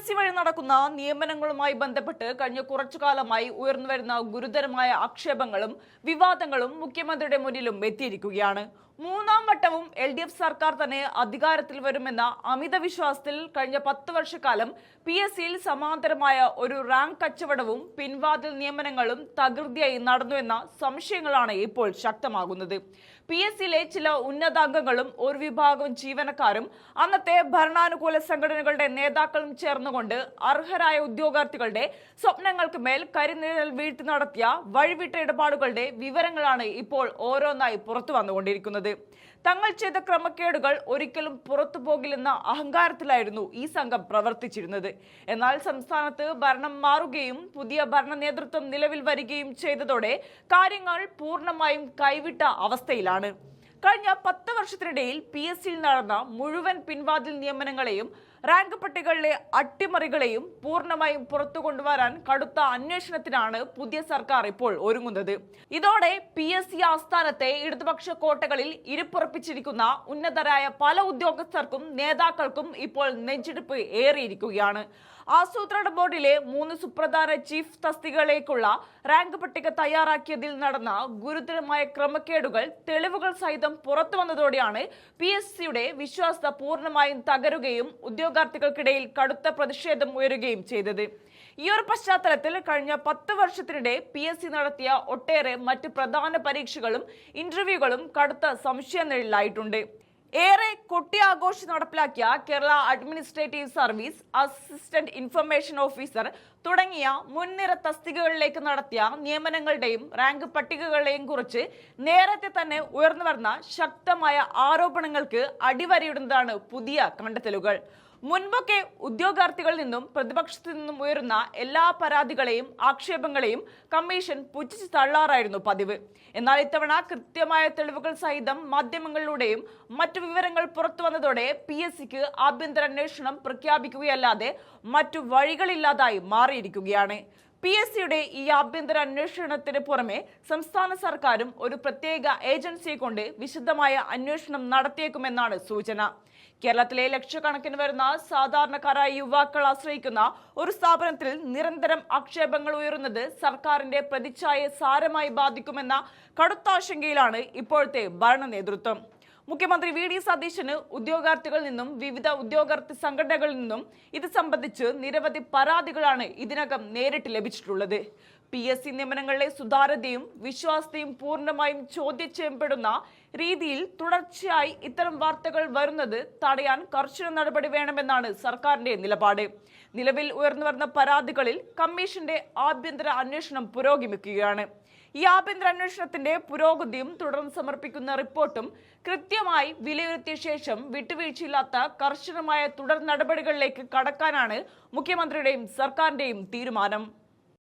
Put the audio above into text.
PSC വഴി നടക്കുന്ന നിയമനങ്ങളുമായി ബന്ധപ്പെട്ട് കഴിഞ്ഞ കുറച്ചു കാലമായി ഉയർന്നുവരുന്ന ഗുരുതരമായ ആക്ഷേപങ്ങളും വിവാദങ്ങളും മുഖ്യമന്ത്രിയുടെ മുന്നിലും എത്തിയിരിക്കുകയാണ്. മൂന്നാം വട്ടവും LDF സർക്കാർ തന്നെ അധികാരത്തിൽ വരുമെന്ന അമിത വിശ്വാസത്തിൽ കഴിഞ്ഞ 10 വർഷക്കാലം PSCയിൽ സമാന്തരമായ ഒരു റാങ്ക് കച്ചവടവും പിൻവാതിൽ നിയമനങ്ങളും തകൃതിയായി നടന്നുവെന്ന സംശയങ്ങളാണ് ഇപ്പോൾ ശക്തമാകുന്നത്. PSCയിലെ ചില ഉന്നതാംഗങ്ങളും ഒരു വിഭാഗം ജീവനക്കാരും അന്നത്തെ ഭരണാനുകൂല സംഘടനകളുടെ നേതാക്കളും ചേർന്നുകൊണ്ട് അർഹരായ ഉദ്യോഗാർത്ഥികളുടെ സ്വപ്നങ്ങൾക്ക് മേൽ കരിനിഴൽ വീഴ്ത്തി നടത്തിയ വഴിവിട്ട ഇടപാടുകളുടെ വിവരങ്ങളാണ് ഇപ്പോൾ ഓരോന്നായി പുറത്തു വന്നുകൊണ്ടിരിക്കുന്നത്. തങ്ങൾ ചെയ്ത ക്രമക്കേടുകൾ ഒരിക്കലും പുറത്തു പോകില്ലെന്ന അഹങ്കാരത്തിലായിരുന്നു ഈ സംഘം പ്രവർത്തിച്ചിരുന്നത്. എന്നാൽ സംസ്ഥാനത്ത് ഭരണം മാറുകയും പുതിയ ഭരണ നേതൃത്വം നിലവിൽ വരികയും ചെയ്തതോടെ കാര്യങ്ങൾ പൂർണ്ണമായും കൈവിട്ട അവസ്ഥയിലാണ്. കഴിഞ്ഞ 10 വർഷത്തിനിടയിൽ PSCയിൽ നടന്ന മുഴുവൻ പിൻവാതിൽ നിയമനങ്ങളെയും റാങ്ക് പട്ടികകളിലെ അട്ടിമറികളെയും പൂർണ്ണമായും പുറത്തു കൊണ്ടുവരാൻ കടുത്ത അന്വേഷണത്തിനാണ് പുതിയ സർക്കാർ ഇപ്പോൾ ഒരുങ്ങുന്നത്. ഇതോടെ PSC ആസ്ഥാനത്തെ ഇടതുപക്ഷ കോട്ടകളിൽ ഇരിപ്പുറപ്പിച്ചിരിക്കുന്ന ഉന്നതരായ പല ഉദ്യോഗസ്ഥർക്കും നേതാക്കൾക്കും ഇപ്പോൾ നെഞ്ചിടിപ്പ് ഏറിയിരിക്കുകയാണ്. ആസൂത്രണ ബോർഡിലെ 3 സുപ്രധാന ചീഫ് തസ്തികകളിലേക്കുള്ള റാങ്ക് പട്ടിക തയ്യാറാക്കിയതിൽ നടന്ന ഗുരുതരമായ ക്രമക്കേടുകൾ തെളിവുകൾ സഹിതം പുറത്തു വന്നതോടെയാണ് PSCയുടെ വിശ്വാസ്യത പൂർണ്ണമായും തകരുകയും ഉദ്യോഗാർത്ഥികൾക്കിടയിൽ കടുത്ത പ്രതിഷേധം ഉയരുകയും ചെയ്തത്. ഈ ഒരു പശ്ചാത്തലത്തിൽ കഴിഞ്ഞ 10 വർഷത്തിനിടെ PSC നടത്തിയ ഒട്ടേറെ മറ്റ് പ്രധാന പരീക്ഷകളും ഇന്റർവ്യൂകളും കടുത്ത സംശയനിഴലിലായിട്ടുണ്ട്. ഏറെ കൊട്ടിയാഘോഷം നടപ്പിലാക്കിയ Kerala administrative service assistant information officer തുടങ്ങിയ മുൻനിര തസ്തികകളിലേക്ക് നടത്തിയ നിയമനങ്ങളുടെയും റാങ്ക് പട്ടികകളെയും കുറിച്ച് നേരത്തെ തന്നെ ഉയർന്നു വരുന്ന ശക്തമായ ആരോപണങ്ങൾക്ക് അടിവരയിടുന്നതാണ് പുതിയ കണ്ടെത്തലുകൾ. മുൻപൊക്കെ ഉദ്യോഗാർത്ഥികളിൽ നിന്നും പ്രതിപക്ഷത്തു നിന്നും ഉയരുന്ന എല്ലാ പരാതികളെയും ആക്ഷേപങ്ങളെയും കമ്മീഷൻ പുച്ഛിച്ച് തള്ളാറായിരുന്നു പതിവ്. എന്നാൽ ഇത്തവണ കൃത്യമായ തെളിവുകൾ സഹിതം മാധ്യമങ്ങളിലൂടെയും മറ്റു വിവരങ്ങൾ പുറത്തു വന്നതോടെ PSCക്ക് ആഭ്യന്തര അന്വേഷണം പ്രഖ്യാപിക്കുകയല്ലാതെ മറ്റു വഴികളില്ലാതായി മാറിയിരിക്കുകയാണ്. PSCയുടെ ഈ ആഭ്യന്തര അന്വേഷണത്തിന് പുറമെ സംസ്ഥാന സർക്കാരും ഒരു പ്രത്യേക ഏജൻസിയെ കൊണ്ട് വിശദമായ അന്വേഷണം നടത്തിയേക്കുമെന്നാണ് സൂചന. കേരളത്തിലെ ലക്ഷക്കണക്കിന് വരുന്ന സാധാരണക്കാരായ യുവാക്കൾ ആശ്രയിക്കുന്ന ഒരു സ്ഥാപനത്തിൽ നിരന്തരം ആക്ഷേപങ്ങൾ ഉയരുന്നത് സർക്കാരിന്റെ പ്രതിച്ഛായയെ സാരമായി ബാധിക്കുമെന്ന കടുത്ത ആശങ്കയിലാണ് ഇപ്പോഴത്തെ ഭരണ നേതൃത്വം. മുഖ്യമന്ത്രി VD സതീശന് ഉദ്യോഗാർത്ഥികളിൽ നിന്നും വിവിധ ഉദ്യോഗാർത്ഥി സംഘടനകളിൽ നിന്നും ഇത് സംബന്ധിച്ച് നിരവധി പരാതികളാണ് ഇതിനകം നേരിട്ട് ലഭിച്ചിട്ടുള്ളത്. PSC നിയമനങ്ങളിലെ സുതാര്യതയും വിശ്വാസ്യതയും പൂർണ്ണമായും ചോദ്യം ചെയ്യപ്പെടുന്ന രീതിയിൽ തുടർച്ചയായി ഇത്തരം വാർത്തകൾ വരുന്നത് തടയാൻ കർശന നടപടി വേണമെന്നാണ് സർക്കാരിന്റെ നിലപാട്. നിലവിൽ ഉയർന്നു വരുന്ന പരാതികളിൽ കമ്മീഷന്റെ ആഭ്യന്തര അന്വേഷണം പുരോഗമിക്കുകയാണ്. ഈ ആഭ്യന്തര അന്വേഷണത്തിന്റെ പുരോഗതിയും തുടർന്ന് സമർപ്പിക്കുന്ന റിപ്പോർട്ടും കൃത്യമായി വിലയിരുത്തിയ ശേഷം വിട്ടുവീഴ്ചയില്ലാത്ത കർശനമായ തുടർ നടപടികളിലേക്ക് കടക്കാനാണ് മുഖ്യമന്ത്രിയുടെയും സർക്കാരിന്റെയും തീരുമാനം.